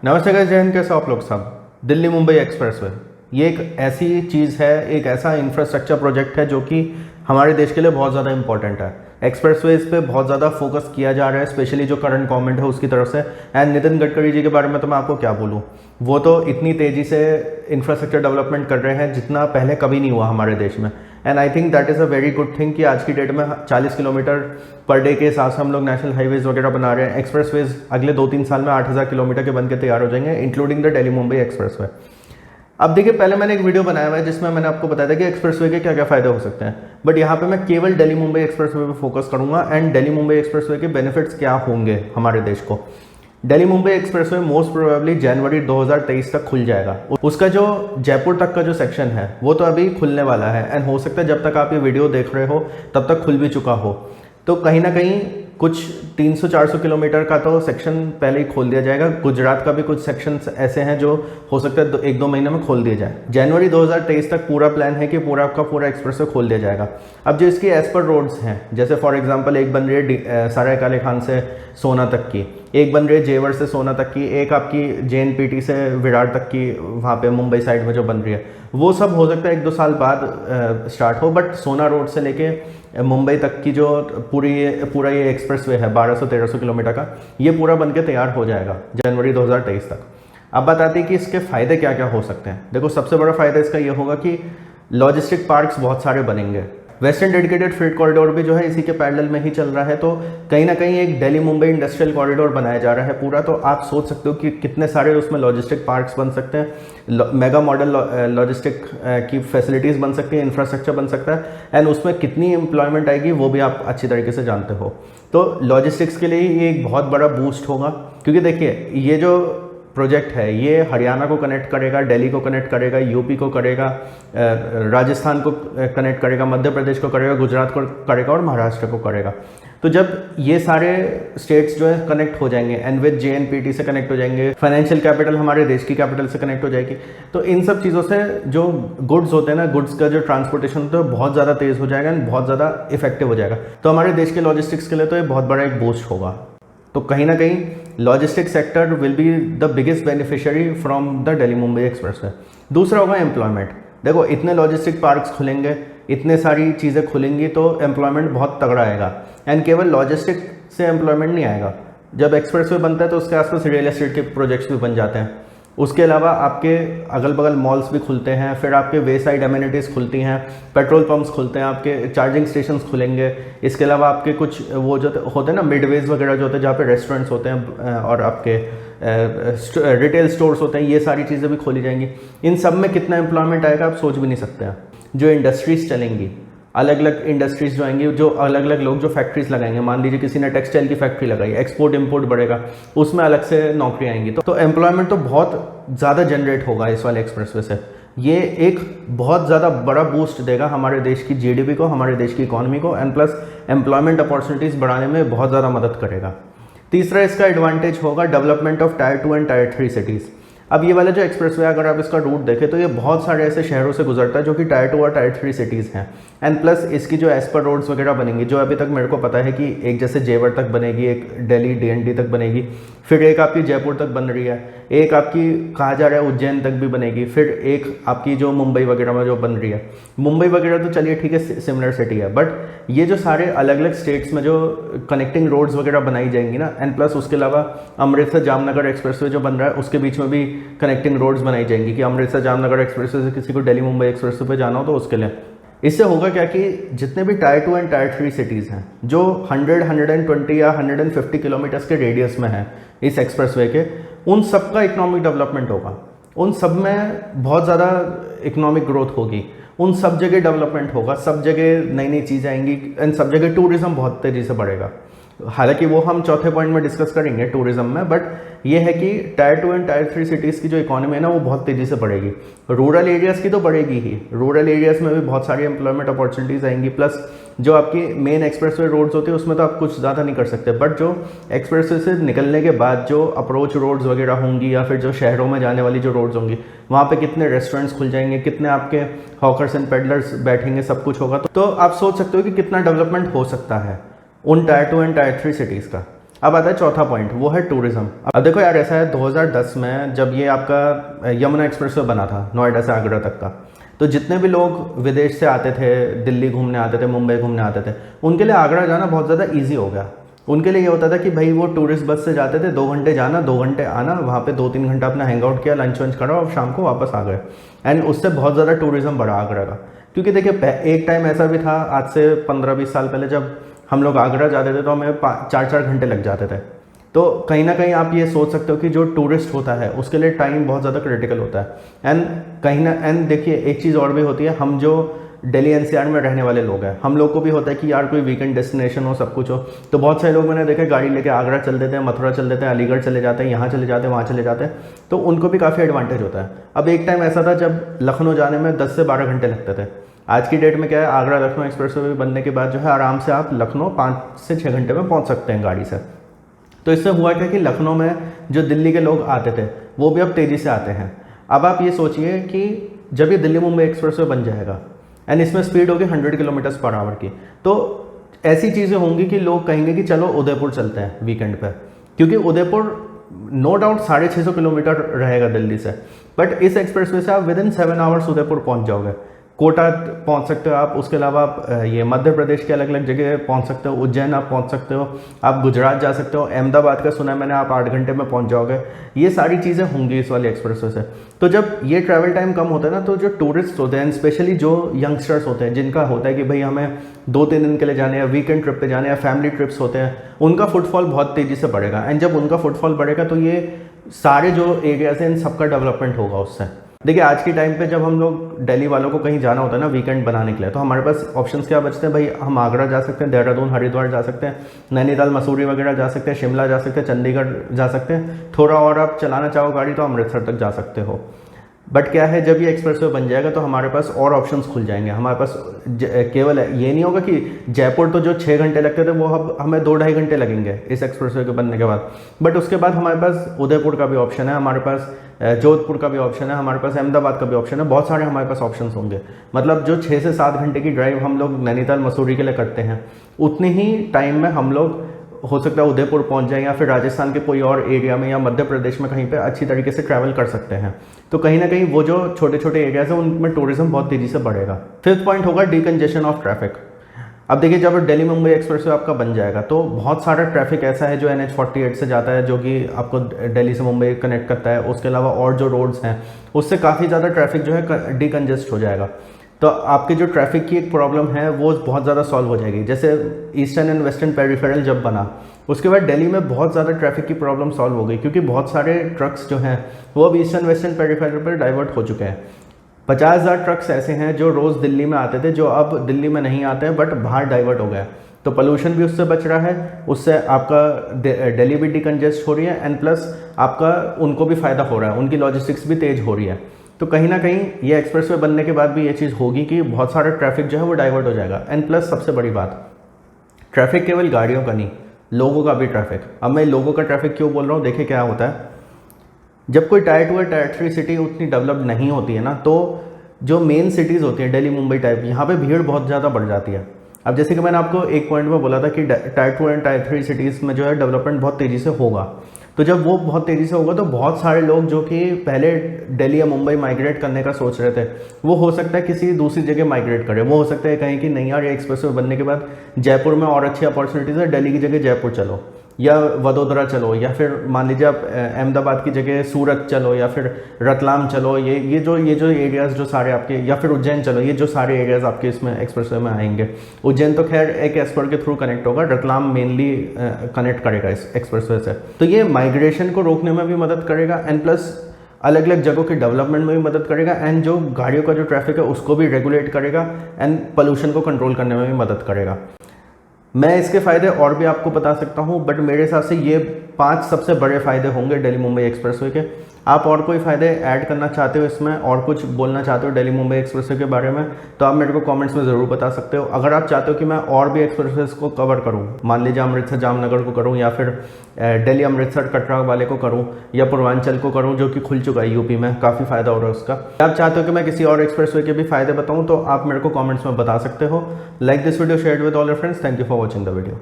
नमस्ते गाइस, जय हिंद। कैसे हो आप लोग सब। दिल्ली मुंबई एक्सप्रेसवे ये एक ऐसी चीज़ है, एक ऐसा इंफ्रास्ट्रक्चर प्रोजेक्ट है जो कि हमारे देश के लिए बहुत ज़्यादा इंपॉर्टेंट है। एक्सप्रेसवेज पे बहुत ज़्यादा फोकस किया जा रहा है, स्पेशली जो करंट गवर्नमेंट है उसकी तरफ से। एंड नितिन गडकरी जी के बारे में तो मैं आपको क्या बोलूँ, वो तो इतनी तेज़ी से इंफ्रास्ट्रक्चर डेवलपमेंट कर रहे हैं जितना पहले कभी नहीं हुआ हमारे देश में। And I think that is a very good thing कि आज की डेट में 40 किलोमीटर पर डे के हिसाब से हम लोग नेशनल हाईवेज वगैरह बना रहे हैं। एक्सप्रेसवेज अगले 2-3 साल में 8000 किलोमीटर के बन के तैयार हो जाएंगे, including the Delhi Mumbai expressway. अब देखिए, पहले मैंने एक वीडियो बनाया हुआ है जिसमें मैंने आपको बताया था कि एक्सप्रेसवे के क्या क्या फ़ायदे हो सकते हैं, बट यहाँ पे मैं केवल दिल्ली मुंबई एक्सप्रेसवे पे फोकस करूँगा एंड दिल्ली मुंबई एक्सप्रेसवे के बेनिफिट्स क्या होंगे हमारे देश को। Delhi Mumbai expressway most probably जनवरी 2023 तक खुल जाएगा। उसका जो जयपुर तक का जो सेक्शन है वो तो अभी खुलने वाला है एंड हो सकता है जब तक आप ये वीडियो देख रहे हो तब तक खुल भी चुका हो। तो कहीं ना कहीं कुछ 300-400 किलोमीटर का तो सेक्शन पहले ही खोल दिया जाएगा। गुजरात का भी कुछ सेक्शंस ऐसे हैं जो हो सकता है 1-2 महीने में खोल दिए जाए। जनवरी 2023 तक पूरा प्लान है कि पूरा का पूरा एक्सप्रेसवे खोल दिया जाएगा। अब जो इसकी एज पर रोड्स हैं, जैसे फॉर एग्जांपल एक बन रही है सराय काले खान से सोना तक की, एक बन रही है जेवर से सोना तक की, एक आपकी JNPT से विरार तक की वहाँ पे मुंबई साइड में जो बन रही है, वो सब हो सकता है 1-2 साल बाद स्टार्ट हो। बट सोना रोड से लेके मुंबई तक की जो पूरा ये एक्सप्रेसवे है 1200-1300 किलोमीटर का, ये पूरा बन के तैयार हो जाएगा जनवरी 2023 तक। अब बताते हैं कि इसके फ़ायदे क्या क्या हो सकते हैं। देखो, सबसे बड़ा फ़ायदा इसका ये होगा कि लॉजिस्टिक पार्क्स बहुत सारे बनेंगे। वेस्टर्न डेडिकेटेड फ्रेट कॉरिडोर भी जो है इसी के पैरेलल में ही चल रहा है, तो कहीं ना कहीं एक दिल्ली मुंबई इंडस्ट्रियल कॉरिडोर बनाया जा रहा है पूरा। तो आप सोच सकते हो कि कितने सारे उसमें लॉजिस्टिक पार्क्स बन सकते हैं, मेगा मॉडल लॉजिस्टिक की फैसिलिटीज़ बन सकती हैं, इंफ्रास्ट्रक्चर बन सकता है एंड उसमें कितनी एम्प्लॉयमेंट आएगी वो भी आप अच्छी तरीके से जानते हो। तो लॉजिस्टिक्स के लिए ये एक बहुत बड़ा बूस्ट होगा, क्योंकि देखिए ये जो प्रोजेक्ट है ये हरियाणा को कनेक्ट करेगा, दिल्ली को कनेक्ट करेगा, यूपी को करेगा, राजस्थान को कनेक्ट करेगा, मध्य प्रदेश को करेगा, गुजरात को करेगा और महाराष्ट्र को करेगा। तो जब ये सारे स्टेट्स जो है कनेक्ट हो जाएंगे एंड विद JNPT से कनेक्ट हो जाएंगे, फाइनेंशियल कैपिटल हमारे देश की कैपिटल से कनेक्ट हो जाएगी, तो इन सब चीज़ों से जो गुड्स होते हैं ना, गुड्स का जो ट्रांसपोर्टेशन होता है बहुत ज़्यादा तेज़ हो जाएगा एंड बहुत ज़्यादा इफेक्टिव हो जाएगा। तो हमारे देश के लॉजिस्टिक्स के लिए तो ये बहुत बड़ा एक बूस्ट होगा। तो कहीं ना कहीं logistic sector will be the biggest beneficiary from the Delhi Mumbai expressway. दूसरा होगा एम्प्लॉयमेंट। देखो, इतने लॉजिस्टिक पार्क्स खुलेंगे, इतने सारी चीज़ें खुलेंगी तो एम्प्लॉयमेंट बहुत तगड़ा आएगा। एंड केवल लॉजिस्टिक से एम्प्लॉयमेंट नहीं आएगा, जब एक्सप्रेसवे बनता है तो उसके आसपास रियल एस्टेट के प्रोजेक्ट्स भी बन जाते हैं। उसके अलावा आपके अगल बगल मॉल्स भी खुलते हैं, फिर आपके वे साइड एमिनिटीज़ खुलती हैं, पेट्रोल पंप्स खुलते हैं, आपके चार्जिंग स्टेशंस खुलेंगे। इसके अलावा आपके कुछ वो जो होते हैं ना मिडवेज वगैरह जो होते हैं जहाँ पे रेस्टोरेंट्स होते हैं और आपके रिटेल स्टोर्स होते हैं, ये सारी चीज़ें भी खोली जाएंगी। इन सब में कितना एम्प्लॉयमेंट आएगा आप सोच भी नहीं सकते हैं। जो इंडस्ट्रीज़ चलेंगी, अलग अलग इंडस्ट्रीज़ जो आएंगी, जो अलग अलग लोग जो फैक्ट्रीज लगाएंगे, मान लीजिए किसी ने टेक्सटाइल की फैक्ट्री लगाई, एक्सपोर्ट इंपोर्ट बढ़ेगा, उसमें अलग से नौकरी आएंगी। तो एम्प्लॉयमेंट तो बहुत ज़्यादा जनरेट होगा इस वाले एक्सप्रेसवे से। ये एक बहुत ज़्यादा बड़ा बूस्ट देगा हमारे देश की GDP को, हमारे देश की इकोनॉमी को, एंड प्लस एम्प्लॉयमेंट अपॉर्चुनिटीज़ बढ़ाने में बहुत ज़्यादा मदद करेगा। तीसरा इसका एडवांटेज होगा development of Tier 2 and Tier 3 cities. अब ये वाला जो एक्सप्रेसवे अगर आप इसका रूट देखें तो ये बहुत सारे ऐसे शहरों से गुजरता है जो कि Tier 2 और Tier 3 सिटीज़ हैं। एंड प्लस इसकी जो एज पर रोड्स वगैरह बनेंगी, जो अभी तक मेरे को पता है कि एक जैसे जेवर तक बनेगी, एक दिल्ली DND तक बनेगी, फिर एक आपकी जयपुर तक बन रही है, एक आपकी कहा जा रहा है उज्जैन तक भी बनेगी, फिर एक आपकी जो मुंबई वगैरह में जो बन रही है। मुंबई वगैरह तो चलिए ठीक है, सिमिलर सिटी है, बट ये जो सारे अलग अलग स्टेट्स में जो कनेक्टिंग रोड्स वगैरह बनाई जाएंगी ना, एंड प्लस उसके अलावा अमृतसर जामनगर एक्सप्रेसवे जो बन रहा है उसके बीच में भी कनेक्टिंग रोड्स बनाई जाएंगी कि अमृतसर जामनगर एक्सप्रेसवे से किसी को दिल्ली मुंबई एक्सप्रेसवे पे जाना हो तो उसके लिए। इससे होगा क्या कि जितने भी Tier 2 एंड Tier 3 सिटीज़ हैं जो 100, 120 या 150 किलोमीटर्स के रेडियस में हैं इस एक्सप्रेसवे के, उन सब का इकोनॉमिक डेवलपमेंट होगा। उन सब में बहुत ज़्यादा इकोनॉमिक ग्रोथ होगी, उन सब जगह डेवलपमेंट होगा, सब जगह नई नई चीज़ें आएंगी एंड सब जगह टूरिज़्म बहुत तेज़ी से बढ़ेगा। हालांकि वो हम चौथे पॉइंट में डिस्कस करेंगे टूरिज्म में, बट ये है कि Tier 2 एंड Tier 3 सिटीज़ की जो इकोनॉमी है ना वो बहुत तेज़ी से बढ़ेगी। रूरल एरियाज़ की तो बढ़ेगी ही, रूरल एरियाज़ में भी बहुत सारी एम्प्लॉयमेंट अपॉर्चुनिटीज़ आएंगी। प्लस जो आपकी मेन एक्सप्रेसवे रोड्स होती है उसमें तो आप कुछ ज़्यादा नहीं कर सकते, बट जो एक्सप्रेसवे से निकलने के बाद जो अप्रोच रोड्स वगैरह होंगी या फिर जो शहरों में जाने वाली जो रोड्स होंगी, वहाँ पे कितने रेस्टोरेंट्स खुल जाएंगे, कितने आपके हॉकर्स एंड पेडलर्स बैठेंगे, सब कुछ होगा। तो आप सोच सकते हो कि कितना डेवलपमेंट हो सकता है उन Tier 2 एंड Tier 3 सिटीज़ का। अब आता है चौथा पॉइंट, वो है टूरिज्म। अब देखो यार, ऐसा है 2010 में जब ये आपका यमुना एक्सप्रेसवे बना था नोएडा से आगरा तक का, तो जितने भी लोग विदेश से आते थे, दिल्ली घूमने आते थे, मुंबई घूमने आते थे, उनके लिए आगरा जाना बहुत ज़्यादा ईजी हो गया। उनके लिए ये होता था कि भाई वो टूरिस्ट बस से जाते थे, 2 घंटे जाना 2 घंटे आना, वहाँ पे 2-3 घंटा अपना हैंग आउट किया, लंच वंच करा और शाम को वापस आ गए। एंड उससे बहुत ज़्यादा टूरिज्म बढ़ा आगरा का। क्योंकि देखिए एक टाइम ऐसा भी था, आज से 15-20 साल पहले, जब हम लोग आगरा जाते थे तो हमें 4-4 घंटे लग जाते थे। तो कहीं ना कहीं आप ये सोच सकते हो कि जो टूरिस्ट होता है उसके लिए टाइम बहुत ज़्यादा क्रिटिकल होता है। एंड देखिए एक चीज़ और भी होती है, हम जो दिल्ली एनसीआर में रहने वाले लोग हैं, हम लोग को भी होता है कि यार कोई वीकेंड डेस्टिनेशन हो, सब कुछ हो, तो बहुत सारे लोग मैंने देखे गाड़ी लेके आगरा चल देते हैं, मथुरा चल देते हैं, अलीगढ़ चले जाते हैं, यहाँ चले जाते हैं, वहाँ चले जाते हैं, तो उनको भी काफ़ी एडवांटेज होता है। अब एक टाइम ऐसा था जब लखनऊ जाने में 10 से 12 घंटे लगते थे। आज की डेट में क्या है, आगरा लखनऊ एक्सप्रेसवे बनने के बाद जो है आराम से आप लखनऊ 5 से 6 घंटे में पहुँच सकते हैं गाड़ी से। तो इससे हुआ क्या कि लखनऊ में जो दिल्ली के लोग आते थे वो भी अब तेज़ी से आते हैं। अब आप ये सोचिए कि जब ये दिल्ली मुंबई एक्सप्रेसवे बन जाएगा एंड इसमें स्पीड होगी 100 किलोमीटर्स पर आवर की, तो ऐसी चीज़ें होंगी कि लोग कहेंगे कि चलो उदयपुर चलते हैं वीकेंड पे, क्योंकि उदयपुर नो डाउट 650 किलोमीटर रहेगा दिल्ली से, बट इस एक्सप्रेसवे से आप विद इन 7 आवर्स उदयपुर पहुंच जाओगे। कोटा पहुंच सकते हो आप, उसके अलावा आप ये मध्य प्रदेश के अलग अलग जगह पहुंच सकते हो, उज्जैन आप पहुंच सकते हो, आप गुजरात जा सकते हो, अहमदाबाद का सुना है मैंने, आप 8 घंटे में पहुंच जाओगे। ये सारी चीज़ें होंगी इस वाले एक्सप्रेसवे से। तो जब ये ट्रैवल टाइम कम होता है ना, तो जो टूरिस्ट होते हैं, स्पेशली जो यंगस्टर्स होते हैं, जिनका होता है कि भाई हमें 2-3 दिन के लिए जाने, या वीकेंड ट्रिप पे जाने, या फैमिली ट्रिप्स होते हैं, उनका फुटफॉल बहुत तेज़ी से बढ़ेगा। एंड जब उनका फुटफॉल बढ़ेगा तो ये सारे जो एरियाज हैं इन सबका डेवलपमेंट होगा उससे। देखिए आज के टाइम पे जब हम लोग दिल्ली वालों को कहीं जाना होता है ना वीकेंड बनाने के लिए, तो हमारे पास ऑप्शंस क्या बचते हैं भाई, हम आगरा जा सकते हैं, देहरादून हरिद्वार जा सकते हैं, नैनीताल मसूरी वगैरह जा सकते हैं, शिमला जा सकते हैं, चंडीगढ़ जा सकते हैं, थोड़ा और आप चलाना चाहो गाड़ी तो अमृतसर तक जा सकते हो। बट क्या है, जब ये एक्सप्रेसवे बन जाएगा तो हमारे पास और ऑप्शंस खुल जाएंगे। हमारे पास केवल ये नहीं होगा कि जयपुर तो जो 6 घंटे लगते थे वो अब हमें 2-2.5 घंटे लगेंगे इस एक्सप्रेसवे के बनने के बाद, बट उसके बाद हमारे पास उदयपुर का भी ऑप्शन है, हमारे पास जोधपुर का भी ऑप्शन है, हमारे पास अहमदाबाद का भी ऑप्शन है, बहुत सारे हमारे पास ऑप्शंस होंगे। मतलब जो 6 से 7 घंटे की ड्राइव हम लोग नैनीताल मसूरी के लिए करते हैं, उतने ही टाइम में हम लोग हो सकता है उदयपुर पहुंच जाएं, या फिर राजस्थान के कोई और एरिया में या मध्य प्रदेश में कहीं पे अच्छी तरीके से ट्रैवल कर सकते हैं। तो कहीं ना कहीं वो जो छोटे छोटे एरियाज हैं उनमें टूरिज्म बहुत तेज़ी से बढ़ेगा। 5th पॉइंट होगा डीकंजेशन ऑफ ट्रैफिक। अब देखिए जब दिल्ली मुंबई एक्सप्रेसवे आपका बन जाएगा तो बहुत सारा ट्रैफिक ऐसा है जो NH-48 से जाता है, जो कि आपको दिल्ली से मुंबई कनेक्ट करता है। उसके अलावा और जो रोड्स हैं उससे काफ़ी ज़्यादा ट्रैफिक जो है डीकंजेस्ट हो जाएगा। तो आपकी जो ट्रैफिक की एक प्रॉब्लम है वो बहुत ज़्यादा सॉल्व हो जाएगी। जैसे ईस्टर्न एंड वेस्टर्न पेरिफेरल जब बना उसके बाद दिल्ली में बहुत ज़्यादा ट्रैफिक की प्रॉब्लम सॉल्व हो गई, क्योंकि बहुत सारे ट्रक्स जो हैं वो अब ईस्टर्न वेस्टर्न पेरिफेरल पर डाइवर्ट हो चुके हैं। 50,000 ट्रक्स ऐसे हैं जो रोज़ दिल्ली में आते थे, जो अब दिल्ली में नहीं आते हैं बट बाहर डाइवर्ट हो गए। तो पोल्यूशन भी उससे बच रहा है, उससे आपका दिल्ली भी डिकंजेस्ट हो रही है, एंड प्लस आपका उनको भी फ़ायदा हो रहा है, उनकी लॉजिस्टिक्स भी तेज़ हो रही है। तो कहीं ना कहीं ये एक्सप्रेसवे बनने के बाद भी ये चीज़ होगी कि बहुत सारा ट्रैफिक जो है वो डाइवर्ट हो जाएगा। एंड प्लस सबसे बड़ी बात, ट्रैफिक केवल गाड़ियों का नहीं, लोगों का भी ट्रैफिक। अब मैं लोगों का ट्रैफिक क्यों बोल रहा हूँ, देखिए क्या होता है, जब कोई टायर 2 या टायर 3 सिटी उतनी डेवलप नहीं होती है ना, तो जो मेन सिटीज़ होती हैं दिल्ली मुंबई टाइप, यहाँ पे भीड़ बहुत ज़्यादा बढ़ जाती है। अब जैसे कि मैंने आपको एक पॉइंट में बोला था कि टायर 2 एंड टायर 3 सिटीज़ में जो है डेवलपमेंट बहुत तेज़ी से होगा। तो जब वो बहुत तेज़ी से होगा तो बहुत सारे लोग जो कि पहले दिल्ली या मुंबई माइग्रेट करने का सोच रहे थे, वो हो सकता है किसी दूसरी जगह माइग्रेट करें। वो हो सकता है कहीं कि नहीं यार, ये एक्सप्रेसवे बनने के बाद जयपुर में और अच्छी अपॉर्चुनिटीज़ है, दिल्ली की जगह जयपुर चलो, या वडोदरा चलो, या फिर मान लीजिए आप अहमदाबाद की जगह सूरत चलो, या फिर रतलाम चलो। ये जो एरियाज़ जो सारे आपके, या फिर उज्जैन चलो, ये जो सारे एरियाज़ आपके इसमें एक्सप्रेसवे में आएंगे। उज्जैन तो खैर एक एक्सपर्ट के थ्रू कनेक्ट होगा, रतलाम मेनली कनेक्ट करेगा इस एक्सप्रेसवे से। तो ये माइग्रेशन को रोकने में भी मदद करेगा, एंड प्लस अलग अलग जगहों के डेवलपमेंट में भी मदद करेगा, एंड जो गाड़ियों का जो ट्रैफिक है उसको भी रेगुलेट करेगा, एंड पोल्यूशन को कंट्रोल करने में भी मदद करेगा। मैं इसके फ़ायदे और भी आपको बता सकता हूँ, बट मेरे हिसाब से ये 5 सबसे बड़े फ़ायदे होंगे दिल्ली मुंबई एक्सप्रेसवे के। आप और कोई फ़ायदे ऐड करना चाहते हो इसमें, और कुछ बोलना चाहते हो दिल्ली मुंबई एक्सप्रेसवे के बारे में, तो आप मेरे को कमेंट्स में ज़रूर बता सकते हो। अगर आप चाहते हो कि मैं और भी एक्सप्रेसवेज को कवर करूँ, मान लीजिए अमृतसर जामनगर को करूँ, या फिर दिल्ली अमृतसर कटरा वाले को करूँ, या पूर्वांचल को करूँ जो कि खुल चुका है यूपी में, काफ़ी फ़ायदा हो रहा है उसका। आप चाहते हो कि मैं किसी और एक्सप्रेसवे के भी फ़ायदे बताऊँ तो आप मेरे को कमेंट्स में बता सकते हो। Like this video, share with all your friends. Thank you for watching the video.